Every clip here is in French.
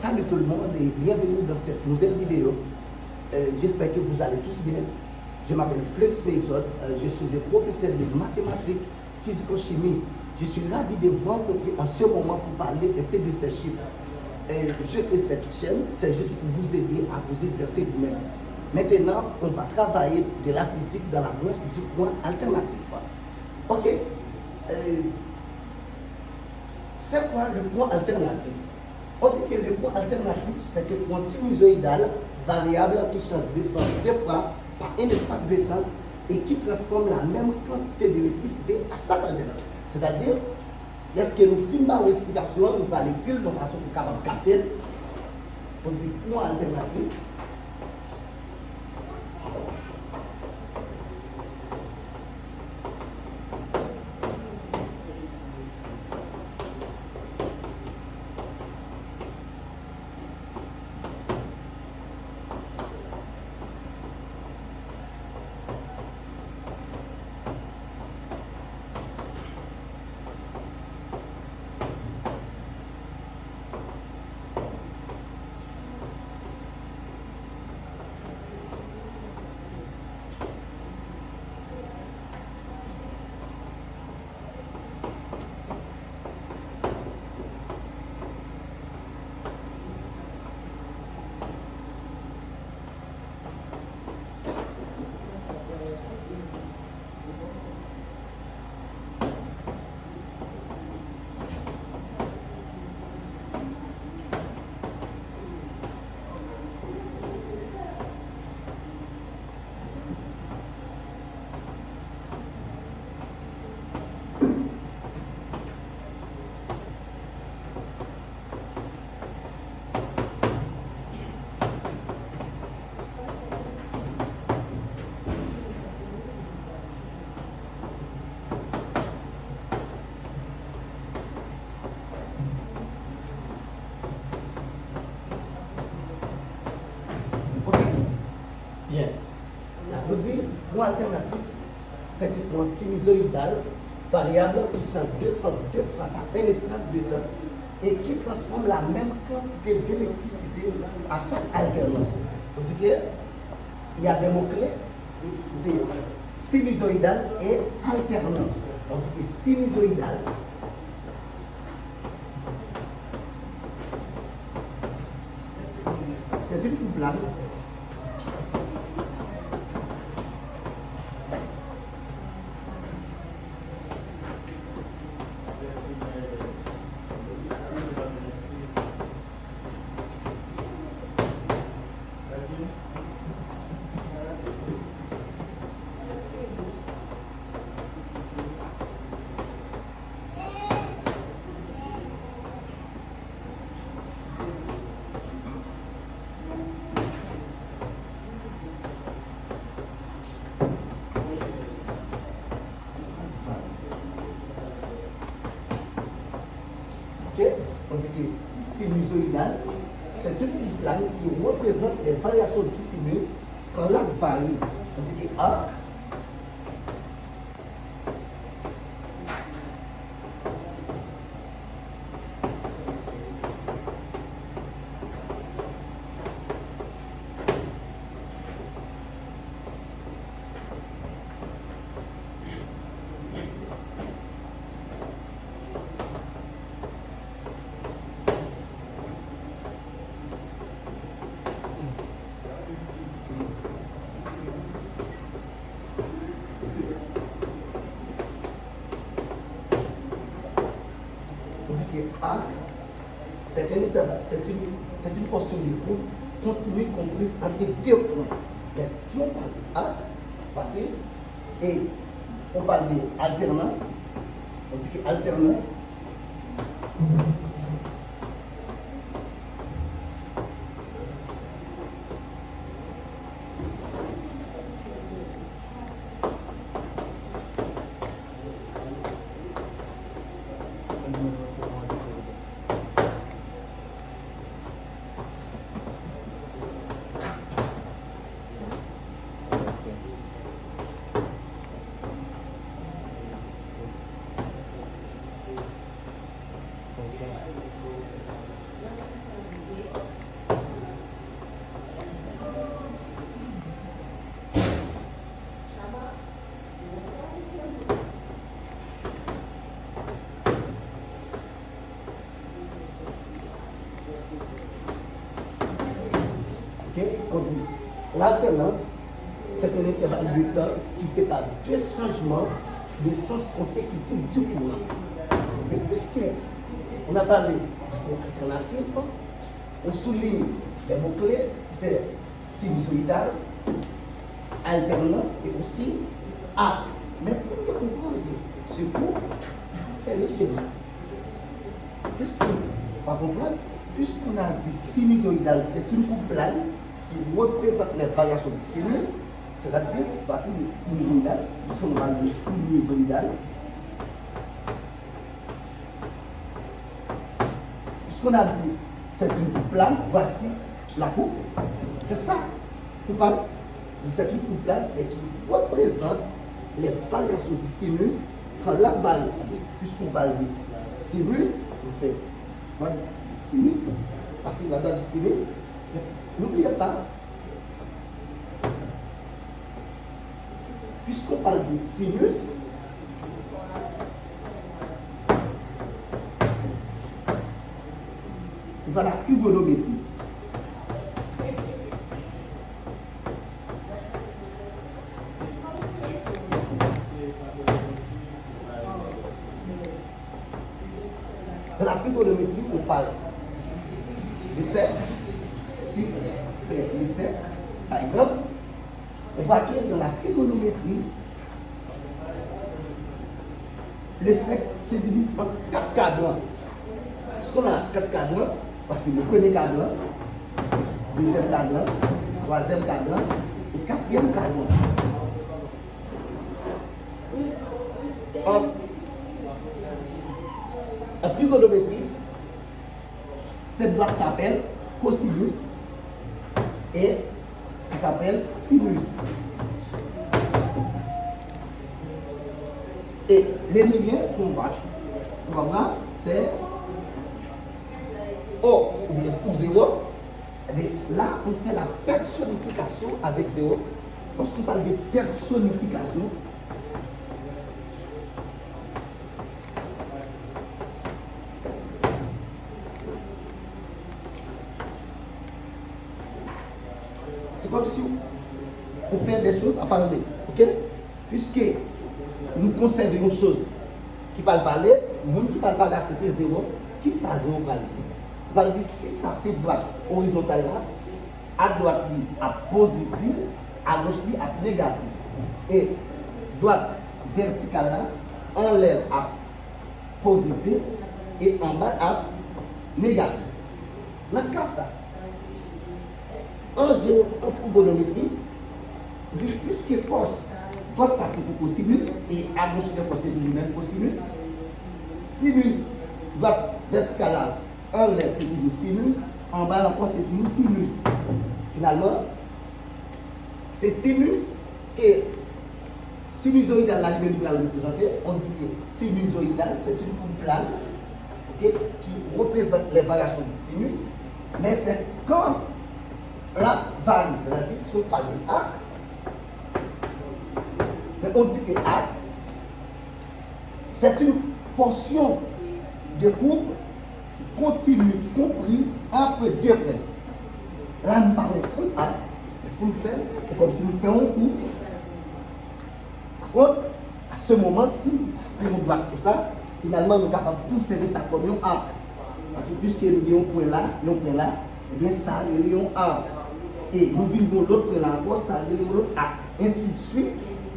Salut tout le monde et bienvenue dans cette nouvelle vidéo. J'espère que vous allez tous bien. Je m'appelle Flex Mexod, je suis un professeur de mathématiques, physico-chimie. Je suis ravi de vous rencontrer en ce moment pour parler un peu de ces chiffres. Je crée cette chaîne, c'est juste pour vous aider à vous exercer vous-même. Maintenant, on va travailler de la physique dans la branche du point alternatif. Ok, c'est quoi le point alternatif? On dit que le point alternatif, c'est un point sinusoïdal variable qui change de sens deux fois par un espace de temps et qui transforme la même quantité d'électricité à chaque alternance. C'est-à-dire, lorsque nous filmons l'explication, nous allons l'écrire de façon pour capable de capter. On dit point alternatif. Bien. On dit point alternatif, c'est un point sinusoïdal variable qui change de sens deux fois par un espace de temps et qui transforme la même quantité d'électricité à chaque alternance. On dit qu'il y a des mots-clés, c'est sinusoïdal et alternance. On dit que sinusoïdal, c'est une plane. On dit que sinusoïdal, c'est une plane qui représente les variations du sinus quand l'arc varie. On dit que arc, arc, c'est une portion de courbe continue comprise entre deux points. Mais si on parle d'arc, passé, et on parle d'alternance, on dit que alternance, Ok? On dit l'alternance, c'est un intervalle de temps qui sépare deux changements de sens consécutif du courant. Mais puisque on a parlé du courant alternatif, on souligne les mots-clés, c'est sinusoïdal, alternance et aussi arc. Mais pour bien comprendre ce cours, il faut faire le schéma. Qu'est-ce qu'on va comprendre? Puisqu'on a dit sinusoïdal, c'est une coupe plane qui représente les variations du sinus, c'est-à-dire, voici le sinusoïdal, puisqu'on parle de sinusoïdal. Puisqu'on a dit c'est une coupe plane, voici la coupe. C'est ça qu'on parle. C'est une coupe plane et qui représente les variations du sinus quand la balle, puisqu'on parle de sinus, on fait sinus, parce que la balle du sinus, n'oubliez pas, puisqu'on parle de sinus, il va la trigonométrie. Dans la trigonométrie, on parle de cercle. Si on fait le cercle, par exemple, on voit que dans la trigonométrie, le cercle se divise en 4 cadrans. Puisqu'on a 4 cadrans, parce que le premier cadran, deuxième cadran, troisième cadran et quatrième cadran. En trigonométrie, cette bloc s'appelle cosinus et ça s'appelle sinus. Et les milieux qu'on va voir, c'est O ou 0. Et là, on fait la personnification avec 0. Lorsqu'on parle de personnification, c'est comme si on fait des choses à parler. Ok? Puisque nous conservons une chose qui parle parler, le monde qui parle parler, c'était 0. Qui ça 0 va dire? On va dire si ça c'est droite horizontale là, à droite dit à positif, à gauche dit à négatif. Et droite verticale là, en l'air à positif et en bas à négatif. Dans le cas ça, en trigonométrie, dit puisque cos, droite ça c'est pour cosinus et à gauche c'est toujours même cosinus. Sinus, droite verticale là, en l'air c'est toujours sinus, en bas encore c'est toujours sinus. Finalement, c'est sinus que sinusoïdal là lui-même va le représenter. On dit que sinusoïdal c'est une coupe plane, okay, qui représente les variations du sinus, mais c'est quand la varie, c'est-à-dire si on parle de arc, mais on dit que arc, c'est une portion de coupe qui continue comprise entre deux points. Là, nous parlons de arc, et pour le faire, c'est comme si nous faisons un coup. Par contre, à ce moment, si nous passons droite pour ça, finalement, nous sommes capables de conserver ça comme un arc. Parce que puisque nous avons un point là, et bien ça, il y a un arc. Et nous vivons l'autre point là encore, ça, il y a l'autre arc. Ainsi de suite,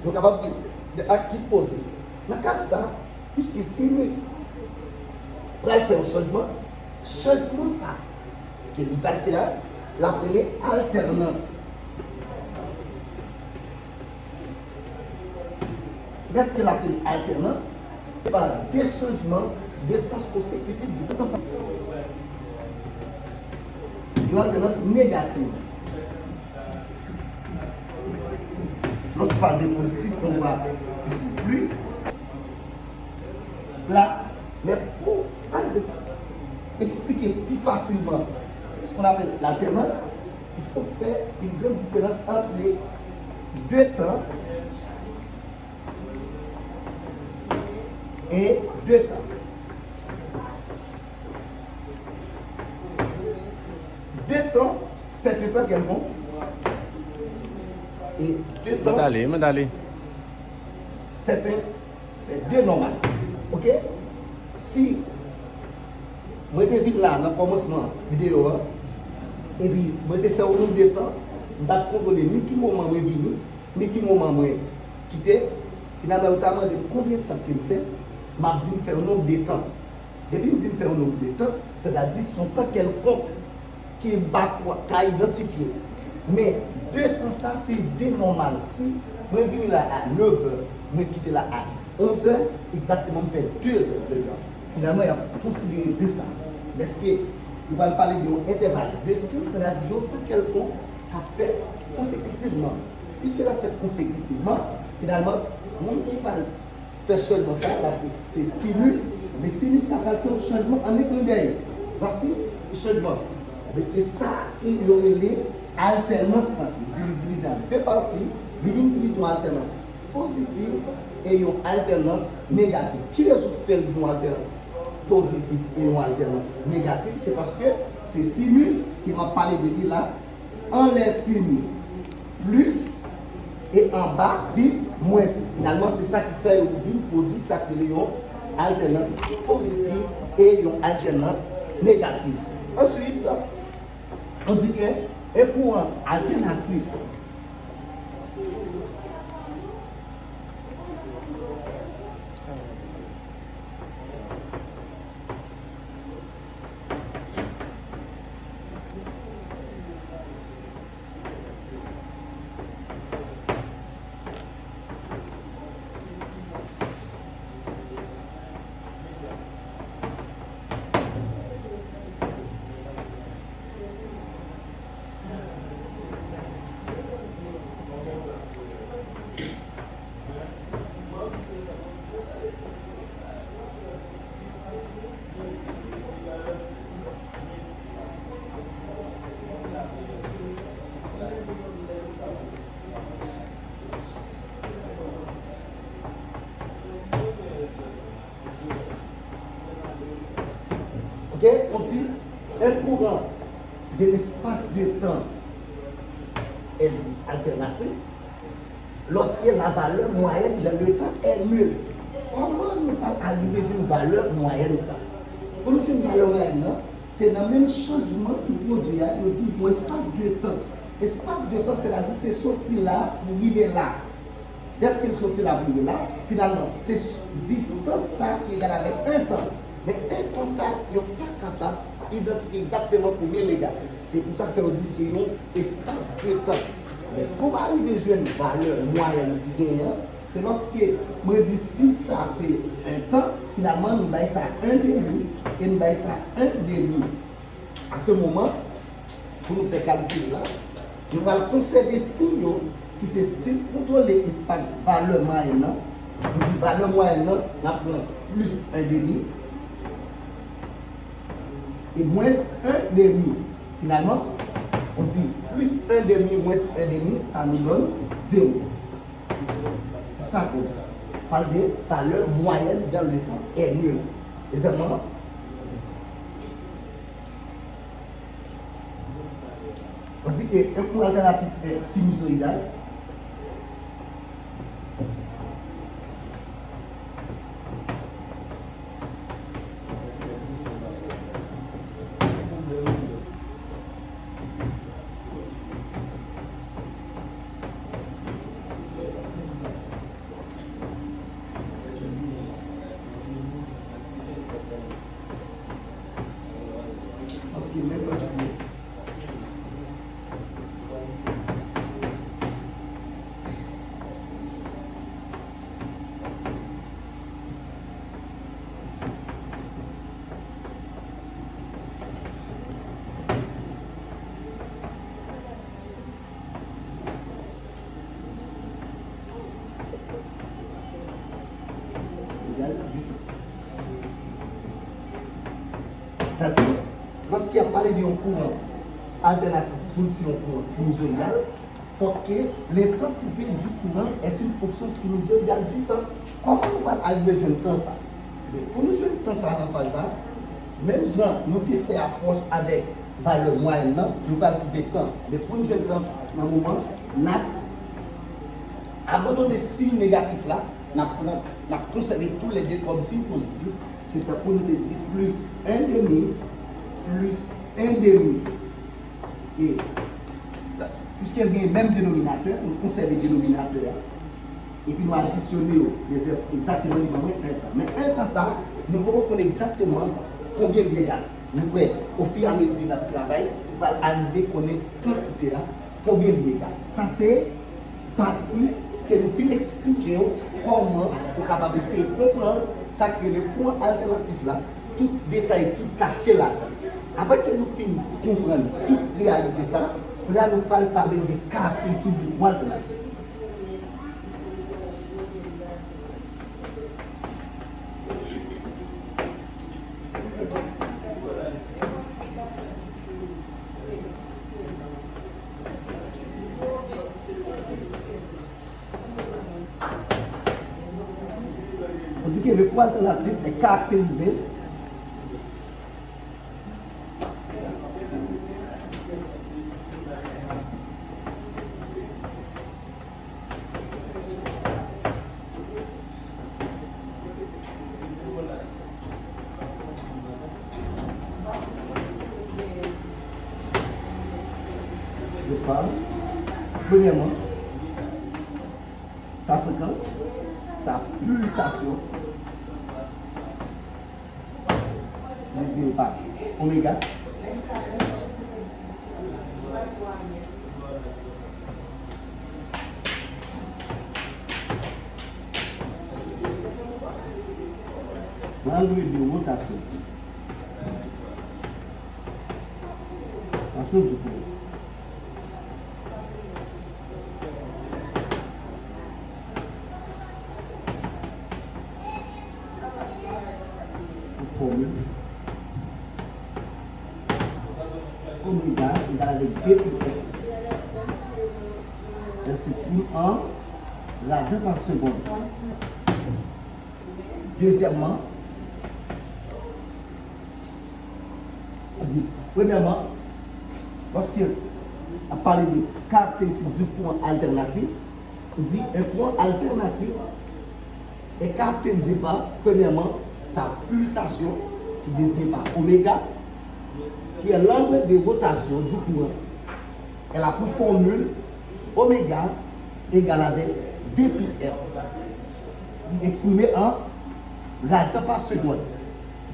nous sommes capables de arc qui posé. Dans le cas de ça, puisque sinus pour faire un changement ça, que il va faire, l'appeler alternance. Qu'est-ce que l'appelle alternance? Par des changements de sens consécutifs du temps. Une alternance négative. Lorsqu'on parle de positif, on voit ici plus. Là, mais pour expliquer plus facilement ce qu'on appelle l'alternance, il faut faire une grande différence entre les deux temps et deux temps. 2 temps, c'est un temps qu'elles ont. Et 2 temps, c'est 2 normal. Ok? Si moi je vite là dans le commencement de la vidéo, et puis je fais au nombre de temps, je vais contrôler ni qui moment je venu, ni qui moment je quitté. Finalement, notamment de combien de temps qu'il me fait, je dis faire un nombre de temps. Depuis que je dis faire un nombre de temps, c'est-à-dire son temps quelconque qui est identifié. Mais 2 temps, ça c'est 2 normal. Si je viens là à 9h, je quitte là à 11h, exactement, je fais 2 heures dedans. Finalement, il a considéré de ça. Est-ce qu'il va parler de l'intervalle de temps, c'est-à-dire de temps quelconque a fait consécutivement. Puisqu'il a fait consécutivement, finalement, le monde qui va faire seulement ça, c'est sinus. Mais sinus, ça va faire un changement en éclairage. Voici le changement. Mais c'est ça qui est l'alternance. Divisé en 2 parties, une division alternance positive et une alternance négative. Qui est-ce qui fait une alternance positive et une alternance négative? C'est parce que c'est sinus qui m'a parlé de lui là, en les sinus plus et en bas vide moins. Finalement, c'est ça qui fait une produit ça qui est une alternance positive et une alternance négative. Ensuite, on dit qu'un courant alternatif ok, on dit un courant de l'espace de temps est dit alternatif lorsque la valeur moyenne dans le temps est nulle. Comment nous allons arriver à une valeur moyenne ça? Pour nous, une valeur moyenne, c'est le même changement qui produit, nous dit pour espace de temps. Espace de temps, c'est-à-dire c'est sorti là pour arriver là. Dès qu'il est sorti là pour arriver là, finalement, c'est distance ça qui est égal avec un temps. Mais un temps ça, il n'est pas capable d'identifier exactement combien légal. C'est pour ça qu'on dit c'est un espace de temps. Mais comment arriver à jouer une valeur moyenne qui gagne? C'est lorsque je dis si ça c'est un temps, finalement nous baissons ça 1 demi et nous baissons ça 1 demi. À ce moment, pour nous faire calculer là, nous allons conserver signaux qui se contrôlent l'espace valeur moyenne. Nous disons valeur moyenne, on prend plus 1 demi et moins 1 demi. Finalement, on dit plus 1 demi moins 1 demi, ça nous donne 0. C'est ça qu'on parle de valeur moyenne dans le temps est nulle. Les amis, on dit qu'un courant alternatif est sinusoïdal. Parce qu'il n'est pas sûr. C'est-à-dire, lorsqu'il a parlé d'un courant alternatif pour un courant sinusoïdal, il faut que l'intensité du courant est une fonction sinusoïdale du temps. Comment on va arriver à un temps ça? Mais pour nous jouer le temps ça en phase, même gens nous avons fait approche avec valeur moyenne, nous ne pouvons pas trouver temps. Mais pour une jeune temps, dans le moment, nous avons abandonné ces signes négatifs là, nous avons conservé tous les deux comme signes positifs. C'est pour nous dire plus 1,5, plus 1,5. Et puisqu'il y a le même dénominateur, nous conservons le dénominateur. Et puis nous additionnons exactement les moments 1 temps. Mais 1 temps ça, nous pouvons connaître exactement combien il égal. Nous pouvons, au fur et à mesure de notre travail, nous allons arriver à connaître quantité là, combien il égal. Ça c'est partie que nous finissons d'expliquer comment nous sommes capables de comprendre ça que le point alternatif là, tout détail qui est caché là. Après que nous finissons de comprendre toute réalité ça, là nous allons parler des caractéristiques du point alternatif. On dit que le point alternatif est caractérisé premièrement, sa fréquence, sa pulsation, n'oubliez pas, oméga, l'angle de rotation, attention du coup. Formule oméga égale avec B plus F. Elle s'exprime en radian par seconde. Deuxièmement, on dit, premièrement, lorsqu'on a parlé de caractéristiques du point alternatif, on dit un point alternatif est caractérisé par, premièrement, sa pulsation, qui est désignée par oméga, qui est l'angle de rotation du courant. Elle a pour formule oméga égale avec D pi F, exprimé en radian par seconde.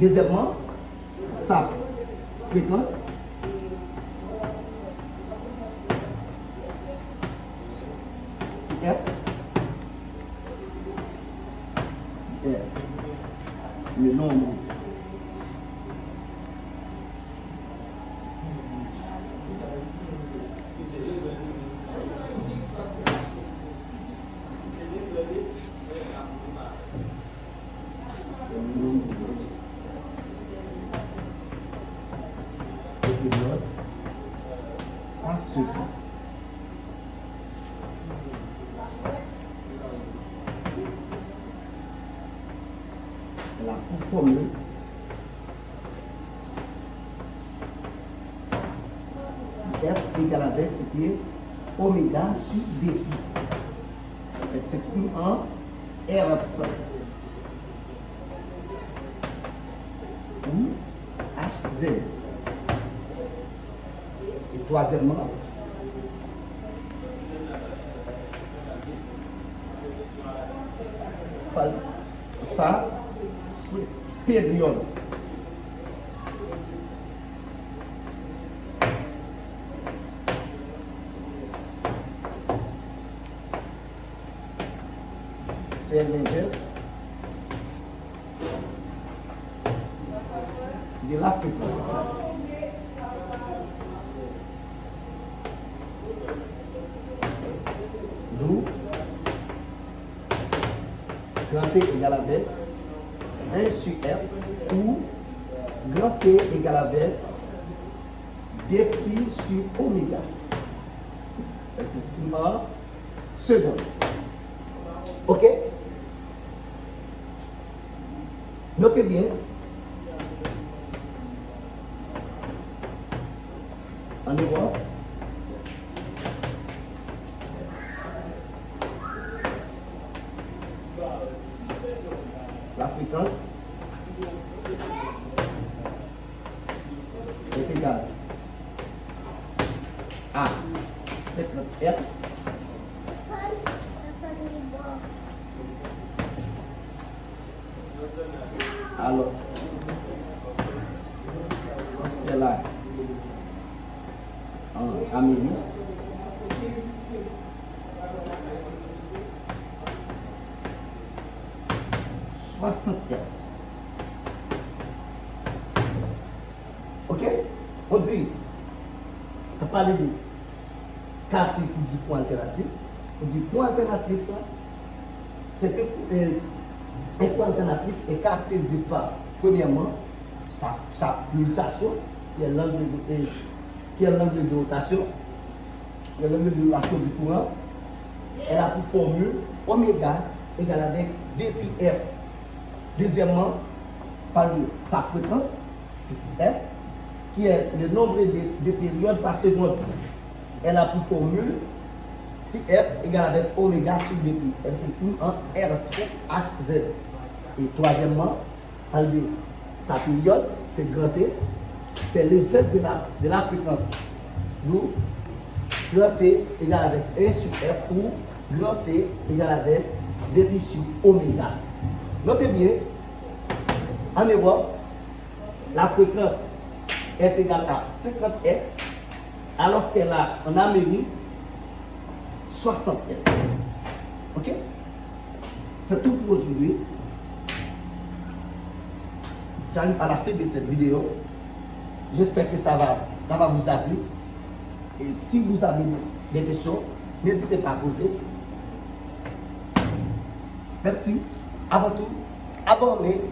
Deuxièmement, sa fréquence c'est F. Le nombre de périodes par seconde. La formule si F égale avec ce qui est oméga sur dpi. Elle s'exprime en Hertz ou Hz. Et troisièmement, ça période. C'est l'inverse de la fréquence. D'où grand T égale avec 1 sur F ou grand T égale avec D pi sur oméga. C'est en seconde. Ok? Notez bien. en Europe, la fréquence est égale à 50 Hz alors parce que là en Amérique 60 Hz. Ok? On dit, on parle de caractéristique du point alternatif. On dit point alternatif, c'est un point alternatif est caractérisé par, premièrement, sa pulsation, qui est l'angle de rotation, qui est l'angle de rotation du courant. Elle a pour formule oméga égale avec 2πf. Deuxièmement, par sa fréquence, c'est f, qui est le nombre de périodes par seconde. Elle a pour formule f égale avec oméga sur 2π. Elle s'écrit en R3Hz. Et troisièmement, sa période, c'est grand T, c'est l'inverse de la fréquence. D'où grand T égale avec 1 sur f ou grand T égale avec 2π sur oméga. Notez bien, en Europe, la fréquence est égale à 50 Hz, alors qu'elle a en Amérique 60 Hz. Ok? C'est tout pour aujourd'hui. J'arrive à la fin de cette vidéo. J'espère que ça va vous appeler. Et si vous avez des questions, n'hésitez pas à poser. Merci. Avant tout, abonnez